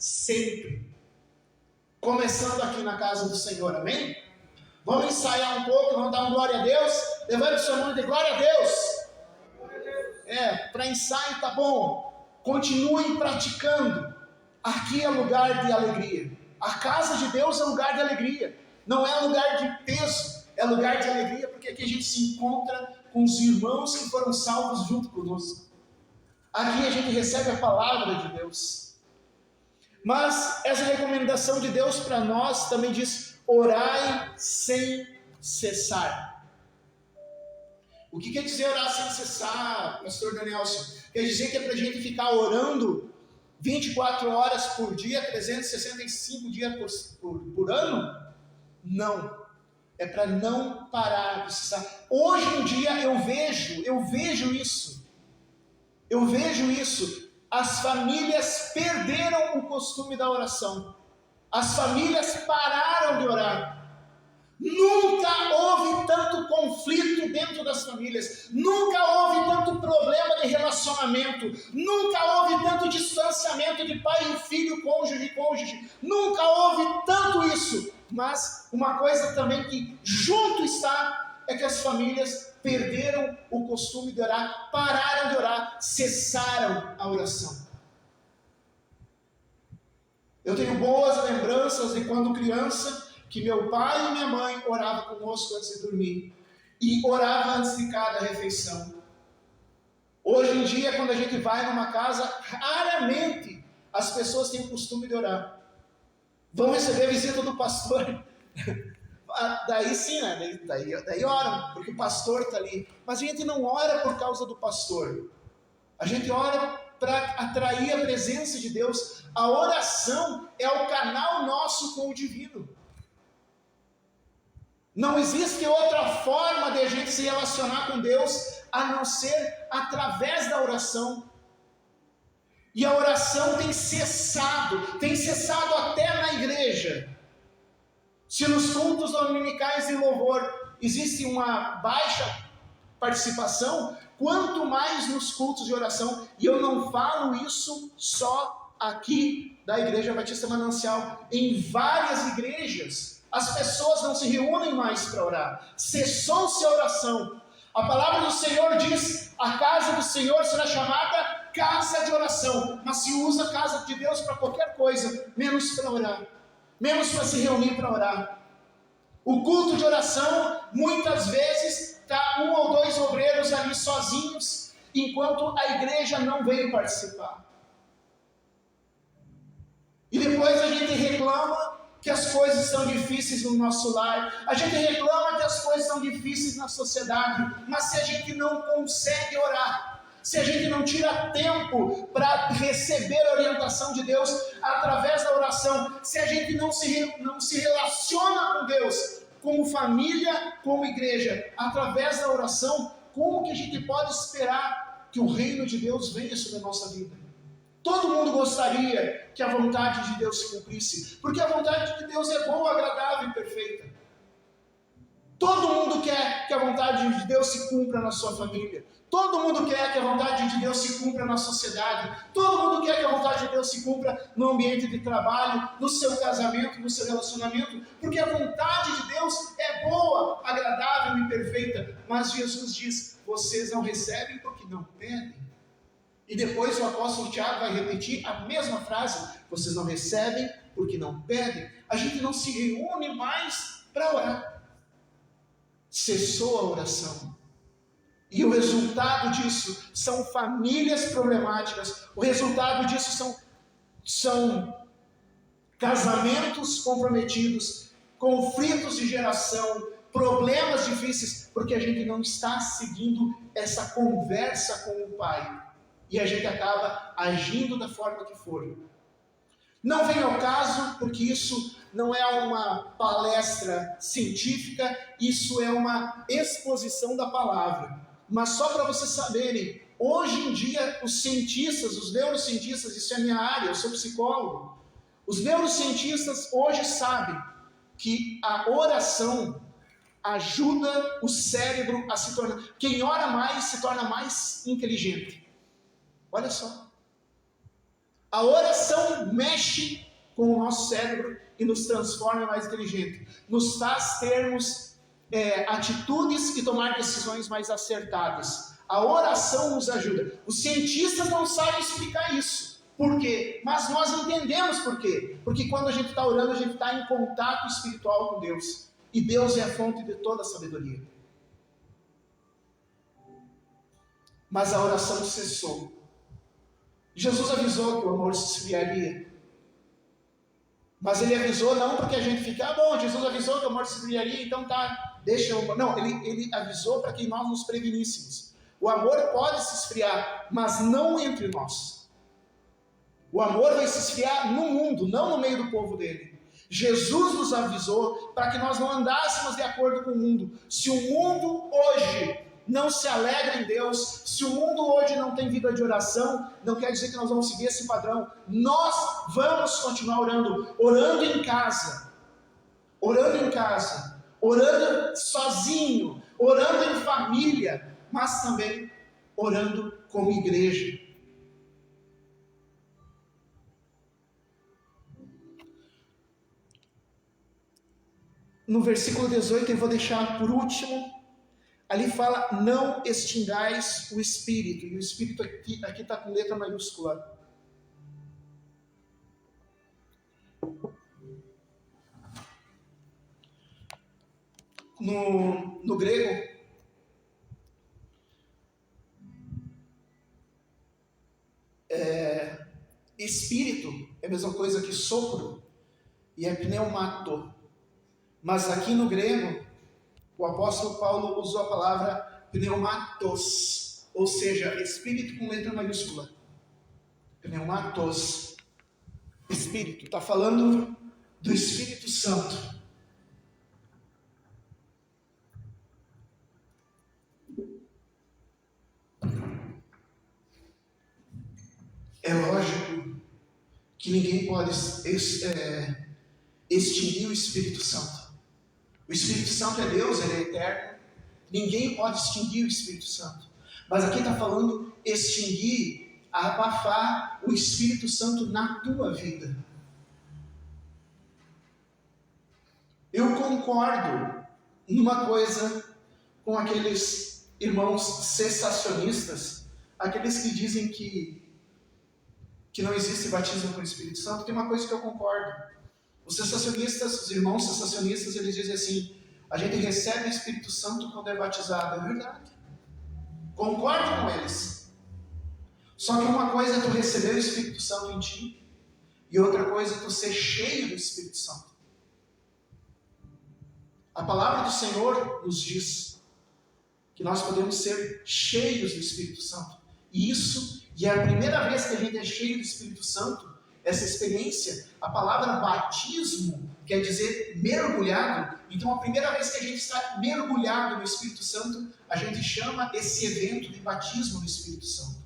sempre. Começando aqui na casa do Senhor, amém? Vamos ensaiar um pouco, vamos dar um glória a Deus. Levante o seu nome de glória a Deus. Para ensaio tá bom. Continuem praticando. Aqui é lugar de alegria. A casa de Deus é lugar de alegria. Não é lugar de peso, é lugar de alegria, porque aqui a gente se encontra com os irmãos que foram salvos junto conosco. Aqui a gente recebe a palavra de Deus. Mas essa recomendação de Deus para nós também diz: orai sem cessar. O que quer dizer orar sem cessar, pastor Danielson? Quer dizer que é para a gente ficar orando 24 horas por dia, 365 dias por ano? Não. É para não parar de cessar. Hoje em dia eu vejo isso. As famílias perderam o costume da oração. As famílias pararam de orar. Nunca houve tanto conflito dentro das famílias. Nunca houve tanto problema de relacionamento. Nunca houve tanto distanciamento de pai e filho, cônjuge e cônjuge. Nunca houve tanto isso. Mas uma coisa também que junto está é que as famílias perderam o costume de orar, pararam de orar, cessaram a oração. Eu tenho boas lembranças de quando criança, que meu pai e minha mãe oravam conosco antes de dormir, e orava antes de cada refeição. Hoje em dia, quando a gente vai numa casa, raramente as pessoas têm o costume de orar. Vão receber a visita do pastor, daí sim, né? daí oram, porque o pastor está ali. Mas a gente não ora por causa do pastor, a gente ora para atrair a presença de Deus. A oração é o canal nosso com o divino. Não existe outra forma de a gente se relacionar com Deus a não ser através da oração. E a oração tem cessado até na igreja. Se nos cultos dominicais de louvor existe uma baixa participação, quanto mais nos cultos de oração. E eu não falo isso só aqui da Igreja Batista Manancial. Em várias igrejas, as pessoas não se reúnem mais para orar. Cessou-se a oração. A palavra do Senhor diz: a casa do Senhor será chamada casa de oração. Mas se usa a casa de Deus para qualquer coisa, menos para orar, menos para se reunir para orar. O culto de oração, muitas vezes, está um ou dois obreiros ali sozinhos, enquanto a igreja não veio participar. E depois a gente reclama que as coisas estão difíceis no nosso lar, a gente reclama que as coisas estão difíceis na sociedade, mas se a gente não consegue orar, se a gente não tira tempo para receber a orientação de Deus através da oração, se a gente não se relaciona com Deus, como família, como igreja, através da oração, como que a gente pode esperar que o reino de Deus venha sobre a nossa vida? Todo mundo gostaria que a vontade de Deus se cumprisse, porque a vontade de Deus é boa, agradável e perfeita. Todo mundo quer que a vontade de Deus se cumpra na sua família. Todo mundo quer que a vontade de Deus se cumpra na sociedade. Todo mundo quer que a vontade de Deus se cumpra no ambiente de trabalho, no seu casamento, no seu relacionamento, porque a vontade de Deus é boa, agradável e perfeita. Mas Jesus diz: vocês não recebem porque não pedem. E depois o apóstolo Tiago vai repetir a mesma frase: vocês não recebem porque não pedem. A gente não se reúne mais para orar. Cessou a oração. E o resultado disso são famílias problemáticas. O resultado disso são casamentos comprometidos, conflitos de geração, problemas difíceis, porque a gente não está seguindo essa conversa com o Pai. E a gente acaba agindo da forma que for. Não vem ao caso, porque isso não é uma palestra científica, isso é uma exposição da palavra. Mas só para vocês saberem, hoje em dia os cientistas, os neurocientistas, isso é minha área, eu sou psicólogo. Os neurocientistas hoje sabem que a oração ajuda o cérebro a se tornar... Quem ora mais se torna mais inteligente. Olha só. A oração mexe com o nosso cérebro e nos transforma mais inteligente. Nos faz termos atitudes e tomar decisões mais acertadas. A oração nos ajuda. Os cientistas não sabem explicar isso. Por quê? Mas nós entendemos por quê. Porque quando a gente está orando, a gente está em contato espiritual com Deus. E Deus é a fonte de toda a sabedoria. Mas a oração cessou. Jesus avisou que o amor se esfriaria. Mas ele avisou não porque a gente fica, bom, Jesus avisou que o amor se esfriaria, então tá, deixa eu... Não, ele avisou para que nós nos preveníssemos. O amor pode se esfriar, mas não entre nós. O amor vai se esfriar no mundo, não no meio do povo dele. Jesus nos avisou para que nós não andássemos de acordo com o mundo. Se o mundo hoje não se alegra em Deus, se o mundo hoje não tem vida de oração, não quer dizer que nós vamos seguir esse padrão. Nós vamos continuar orando em casa, orando sozinho, orando em família, mas também orando como igreja. No versículo 18, eu vou deixar por último. Ali fala, não extingais o Espírito. E o Espírito aqui está com letra maiúscula. No grego, Espírito é a mesma coisa que sopro. E é pneumato. Mas aqui no grego, o apóstolo Paulo usou a palavra pneumatos, ou seja, Espírito com letra maiúscula. Pneumatos. Espírito. Está falando do Espírito Santo. É lógico que ninguém pode extinguir o Espírito Santo. O Espírito Santo é Deus, ele é eterno. Ninguém pode extinguir o Espírito Santo. Mas aqui está falando extinguir, abafar o Espírito Santo na tua vida. Eu concordo numa coisa com aqueles irmãos cessacionistas, aqueles que dizem que não existe batismo com o Espírito Santo. Tem uma coisa que eu concordo. Os cessacionistas, os irmãos cessacionistas, eles dizem assim, a gente recebe o Espírito Santo quando é batizado. É verdade. Concordo com eles. Só que uma coisa é tu receber o Espírito Santo em ti, e outra coisa é tu ser cheio do Espírito Santo. A palavra do Senhor nos diz que nós podemos ser cheios do Espírito Santo. E é a primeira vez que a gente é cheio do Espírito Santo. Essa experiência, a palavra batismo quer dizer mergulhado. Então, a primeira vez que a gente está mergulhado no Espírito Santo, a gente chama esse evento de batismo no Espírito Santo.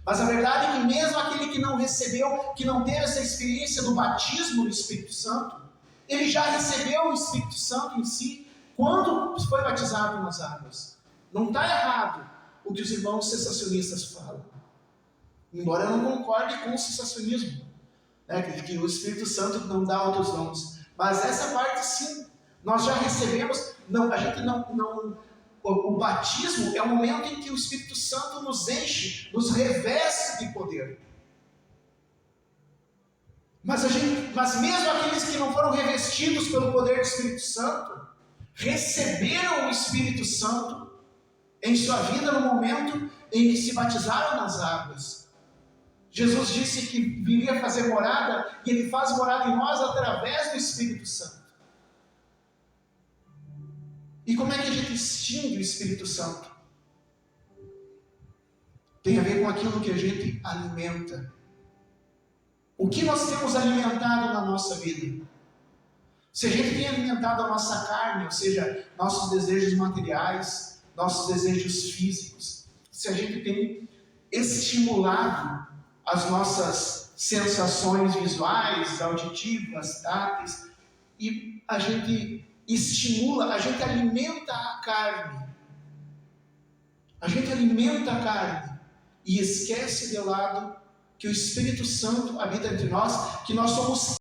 Mas a verdade é que mesmo aquele que não recebeu, que não teve essa experiência do batismo no Espírito Santo, ele já recebeu o Espírito Santo em si quando foi batizado nas águas. Não está errado o que os irmãos cessacionistas falam. Embora eu não concorde com o cessacionismo. Que o Espírito Santo não dá outros dons, mas essa parte sim, nós já recebemos. O batismo é o momento em que o Espírito Santo nos enche, nos reveste de poder. Mas mesmo aqueles que não foram revestidos pelo poder do Espírito Santo, receberam o Espírito Santo em sua vida no momento em que se batizaram nas águas. Jesus disse que viria fazer morada, e Ele faz morada em nós através do Espírito Santo. E como é que a gente extingue o Espírito Santo? Tem a ver com aquilo que a gente alimenta. O que nós temos alimentado na nossa vida? Se a gente tem alimentado a nossa carne, ou seja, nossos desejos materiais, nossos desejos físicos, se a gente tem estimulado as nossas sensações visuais, auditivas, táteis, e a gente estimula, a gente alimenta a carne. A gente alimenta a carne e esquece de lado que o Espírito Santo habita entre nós, que nós somos